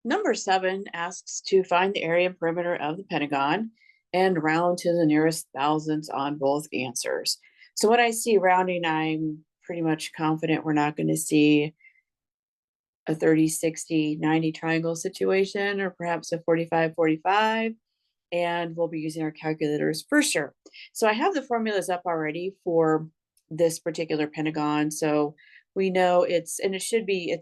Number 7 asks to find the area and perimeter of the pentagon and round to the nearest thousandths on both answers. So when I see rounding, I'm pretty much confident we're not going to see a 30, 60, 90 triangle situation, or perhaps a 45, 45. And we'll be using our calculators for sure. So I have the formulas up already for this particular pentagon. So we know it should be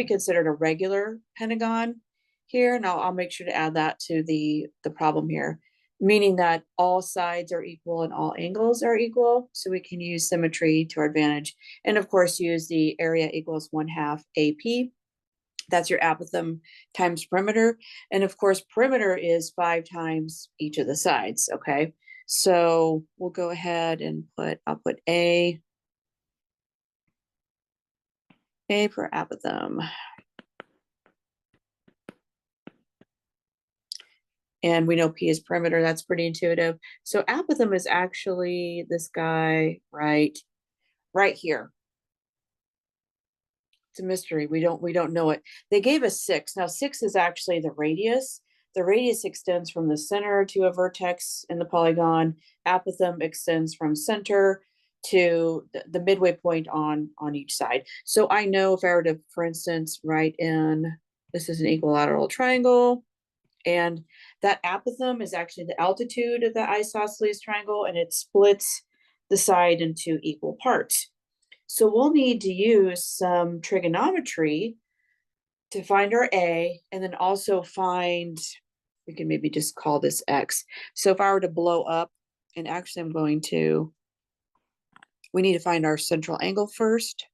considered a regular pentagon here. And I'll make sure to add that to the problem here, meaning that all sides are equal and all angles are equal. So we can use symmetry to our advantage. And of course, use the area equals 1/2 AP. That's your apothem times perimeter. And of course, perimeter is 5 times each of the sides, okay? So we'll go ahead and I'll put A for apothem. And we know P is perimeter, that's pretty intuitive. So apothem is actually this guy right here. It's a mystery. We don't know it. They gave us 6. Now 6 is actually the radius. The radius extends from the center to a vertex in the polygon. Apothem extends from center to the midway point on each side. So I know if I were to, for instance, write in, this is an equilateral triangle, and that apothem is actually the altitude of the isosceles triangle, and it splits the side into equal parts. So we'll need to use some trigonometry to find our A, and then also find, we can maybe just call this X. So if I were to blow up, and actually we need to find our central angle first.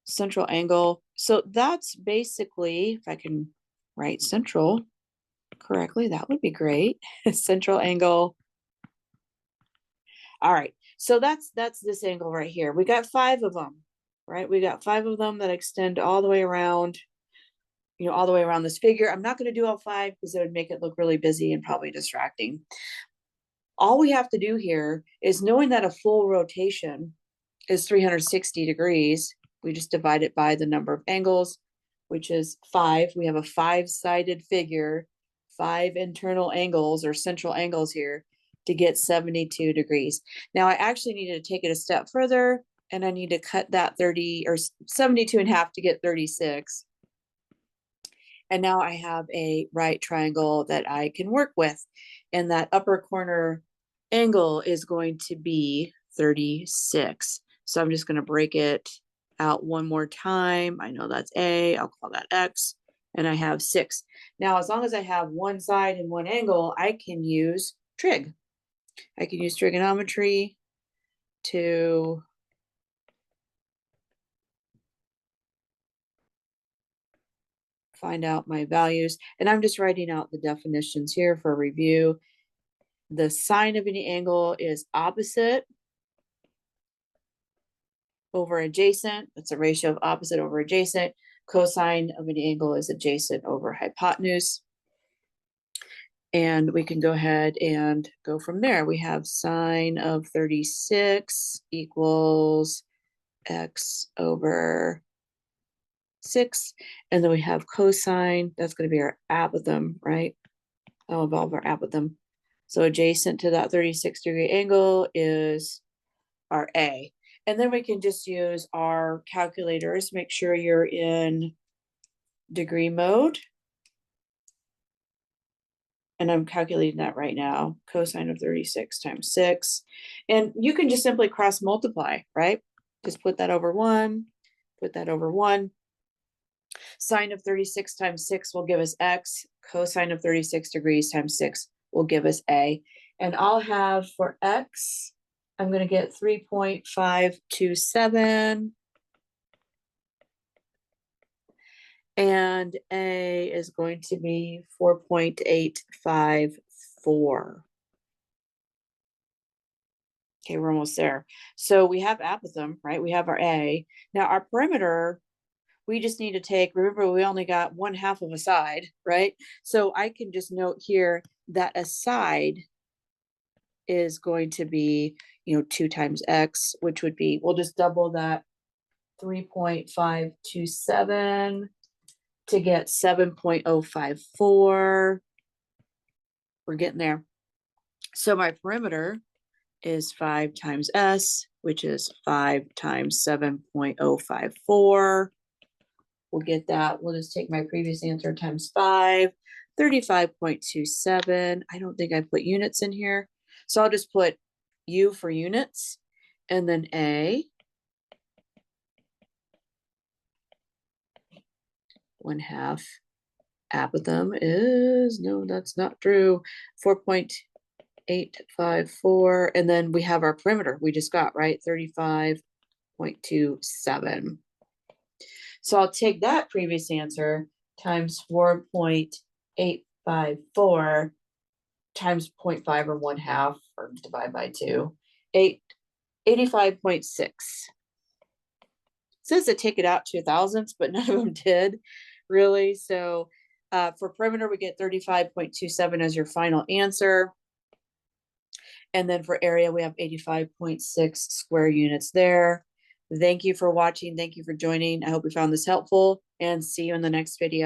Central angle. So that's basically, if I can write central correctly, that would be great. Central angle. All right. So that's this angle right here. We got 5 of them, right? We got 5 of them that extend all the way around, all the way around this figure. I'm not going to do all 5 because it would make it look really busy and probably distracting. All we have to do here is, knowing that a full rotation is 360 degrees, we just divide it by the number of angles, which is 5. We have a 5-sided figure, 5 internal angles or central angles here, to get 72 degrees. Now I actually needed to take it a step further, and I need to cut that 30 or 72 in half to get 36. And now I have a right triangle that I can work with. And that upper corner angle is going to be 36. So I'm just going to break it out one more time. I know that's A, I'll call that X, and I have 6. Now, as long as I have one side and one angle, I can use trig. I can use trigonometry to find out my values. And I'm just writing out the definitions here for review. The sine of any angle is opposite over adjacent. That's a ratio of opposite over adjacent. Cosine of any angle is adjacent over hypotenuse. And we can go ahead and go from there. We have sine of 36 equals X over 6. And then we have cosine, that's going to be our apothem, right? That'll involve our apothem. So adjacent to that 36-degree angle is our A. And then we can just use our calculators. Make sure you're in degree mode. And I'm calculating that right now. Cosine of 36 times 6. And you can just simply cross multiply, right? Just put that over 1, put that over 1. Sine of 36 times 6 will give us X. Cosine of 36 degrees times 6 will give us A. And I'll have for X, I'm going to get 3.527. And A is going to be 4.854. Okay, we're almost there. So we have apothem, right? We have our A. Now our perimeter, we just need to take, remember, we only got 1/2 of a side, right? So I can just note here that a side is going to be, 2 times X, which would be, we'll just double that, 3.527 to get 7.054. We're getting there. So my perimeter is 5 times S, which is 5 times 7.054. We'll get that. We'll just take my previous answer times 5, 35.27. I don't think I put units in here. So I'll just put U for units and then A. 1/2 apothem is, no, that's not true. 4.854. And then we have our perimeter we just got, right? 35.27. So I'll take that previous answer times 4.854 times 0.5 or 1/2 or divide by 2, 85.6. It says to take it out to thousandths, but none of them did really. So for perimeter, we get 35.27 as your final answer. And then for area, we have 85.6 square units there. Thank you for watching. Thank you for joining. I hope you found this helpful and see you in the next video.